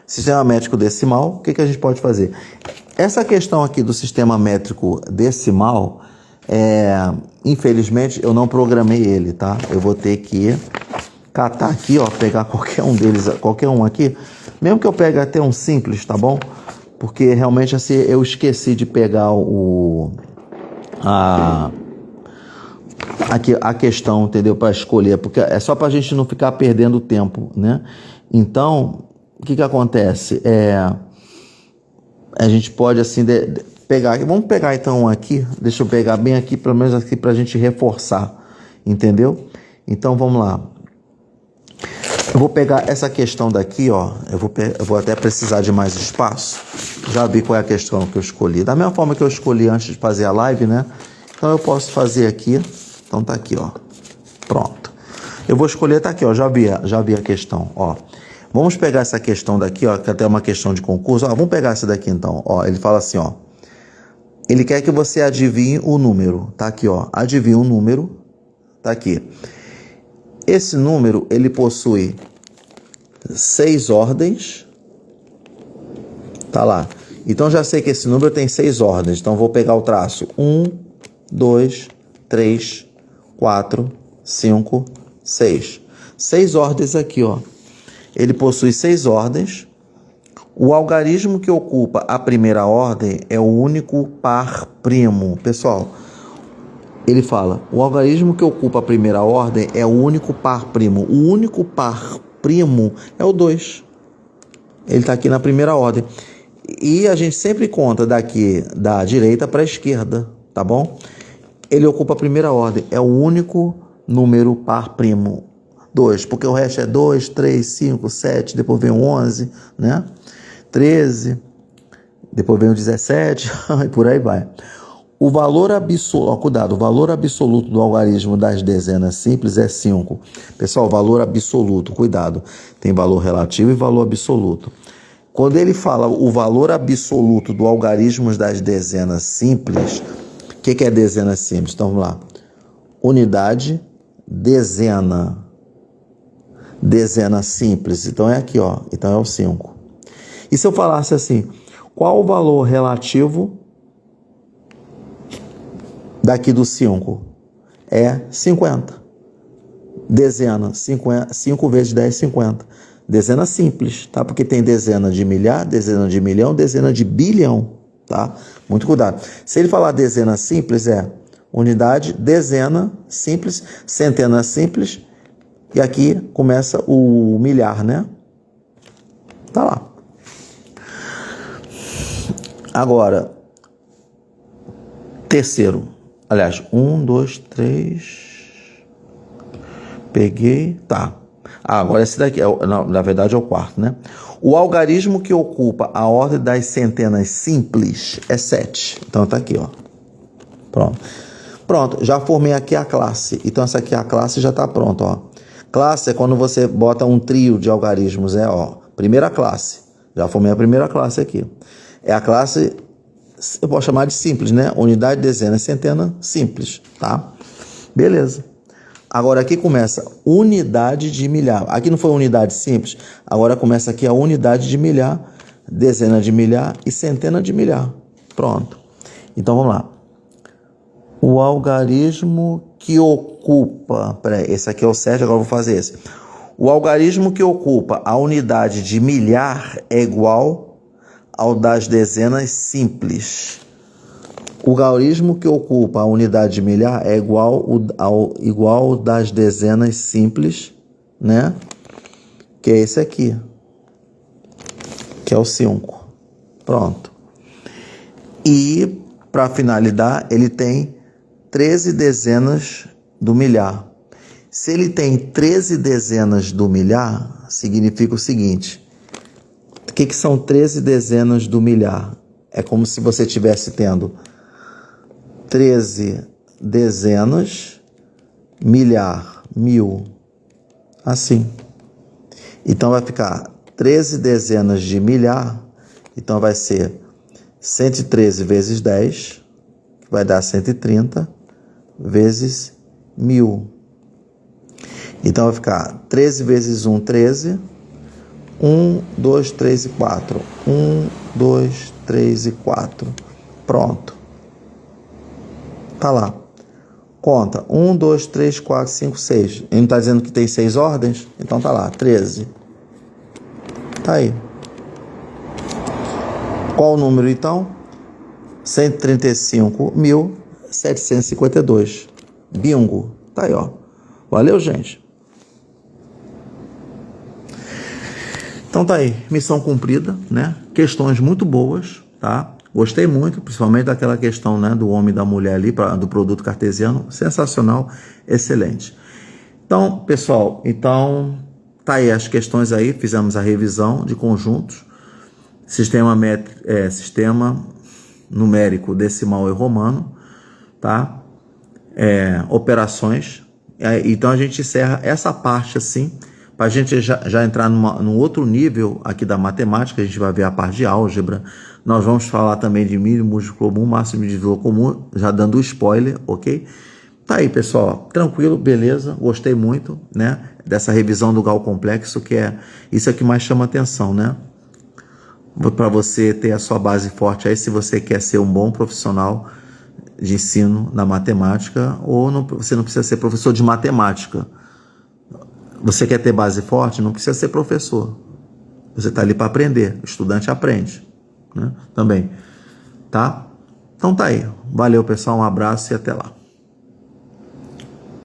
Sistema métrico decimal, o que a gente pode fazer? Essa questão aqui do sistema métrico decimal, infelizmente eu não programei ele, tá? Eu vou ter que catar aqui, ó, pegar qualquer um deles, qualquer um aqui, mesmo que eu pegue até um simples, tá bom? Porque realmente assim, eu esqueci de pegar a questão, entendeu? Para escolher, porque é só para a gente não ficar perdendo tempo, né? Então, o que acontece? A gente pode assim pegar, vamos pegar então aqui, deixa eu pegar bem aqui, pelo menos aqui para a gente reforçar, entendeu? Então vamos lá. Eu vou pegar essa questão daqui, ó. Eu vou até precisar de mais espaço. Já vi qual é a questão que eu escolhi. Da mesma forma que eu escolhi antes de fazer a live, né? Então eu posso fazer aqui. Então tá aqui, ó. Pronto. Eu vou escolher, tá aqui, ó. Já vi a questão, ó. Vamos pegar essa questão daqui, ó, que até é uma questão de concurso. Ó, vamos pegar essa daqui então. Ó, ele fala assim, ó. Ele quer que você adivinhe o número. Tá aqui, ó. Adivinhe o número. Tá aqui. Esse número, ele possui 6 ordens. Tá lá. Então já sei que esse número tem 6 ordens. Então vou pegar o traço. 1, 2, 3, 4, 5, 6. 6 ordens aqui, ó. Ele possui 6 ordens. O algarismo que ocupa a primeira ordem é o único par primo. Pessoal, ele fala, o algarismo que ocupa a primeira ordem é o único par primo. O único par primo é o 2. Ele está aqui na primeira ordem. E a gente sempre conta daqui da direita para a esquerda, tá bom? Ele ocupa a primeira ordem. É o único número par primo. 2, porque o resto é 2, 3, 5, 7, depois vem o 11, né? 13, depois vem o 17, e por aí vai. O valor absoluto, cuidado, o valor absoluto do algarismo das dezenas simples é 5. Pessoal, valor absoluto, cuidado, tem valor relativo e valor absoluto. Quando ele fala o valor absoluto do algarismo das dezenas simples, o que é dezena simples? Então vamos lá. Unidade, dezena simples, então é aqui, ó. Então é o 5. E se eu falasse assim, qual o valor relativo daqui do 5? É 50. Dezena, 5 vezes 10, 50. Dezena simples, tá? Porque tem dezena de milhar, dezena de milhão, dezena de bilhão, tá? Muito cuidado. Se ele falar dezena simples, é unidade, dezena simples, centena simples, e aqui começa o milhar, né? Tá lá. Agora, terceiro. Aliás, 1, 2, 3. Peguei. Tá. Agora esse daqui, na verdade é o quarto, né? O algarismo que ocupa a ordem das centenas simples é 7. Então tá aqui, ó. Pronto. Pronto, já formei aqui a classe. Então essa aqui é a classe, já tá pronta, ó. Classe é quando você bota um trio de algarismos, ó. Primeira classe. Já formei a primeira classe aqui. É a classe, eu posso chamar de simples, né? Unidade, dezena, centena, simples, tá? Beleza. Agora aqui começa unidade de milhar. Aqui não foi unidade simples. Agora começa aqui a unidade de milhar, dezena de milhar e centena de milhar. Pronto. Então vamos lá. O algarismo que ocupa... Peraí, esse aqui é o 7, agora eu vou fazer esse. O algarismo que ocupa a unidade de milhar é igual ao das dezenas simples. O algarismo que ocupa a unidade de milhar é igual das dezenas simples, né? Que é esse aqui, que é o 5. Pronto. E, para finalidade, ele tem 13 dezenas do milhar. Se ele tem 13 dezenas do milhar, significa o seguinte. O que são 13 dezenas do milhar? É como se você estivesse tendo 13 dezenas, milhar, 1000. Assim. Então vai ficar 13 dezenas de milhar. Então vai ser 113 vezes 10, que vai dar 130, vezes 1000. Então vai ficar 13 vezes 1, 13. 1, 2, 3 e 4. 1, 2, 3 e 4. Pronto. Tá lá. Conta. 1, 2, 3, 4, 5, 6. Ele não está dizendo que tem 6 ordens? Então tá lá. 13. Tá aí. Qual o número então? 135.752. Bingo. Tá aí, ó. Valeu, gente. Então tá aí, missão cumprida, né? Questões muito boas, tá? Gostei muito, principalmente daquela questão, né, do homem e da mulher ali, do produto cartesiano. Sensacional, excelente. Então, pessoal, tá aí as questões aí, fizemos a revisão de conjuntos, sistema numérico decimal e romano, tá? Operações. Então a gente encerra essa parte assim, para a gente já entrar num outro nível aqui da matemática. A gente vai ver a parte de álgebra, nós vamos falar também de mínimo, múltiplo comum, máximo e divisor comum, já dando spoiler, ok? Tá aí, pessoal, tranquilo, beleza, gostei muito, né, dessa revisão do Gauss complexo, que isso é que mais chama atenção, né, para você ter a sua base forte aí, se você quer ser um bom profissional de ensino na matemática, ou você não precisa ser professor de matemática. Você quer ter base forte, não precisa ser professor. Você está ali para aprender. O estudante aprende, né? Também. Tá? Então tá aí. Valeu, pessoal. Um abraço e até lá.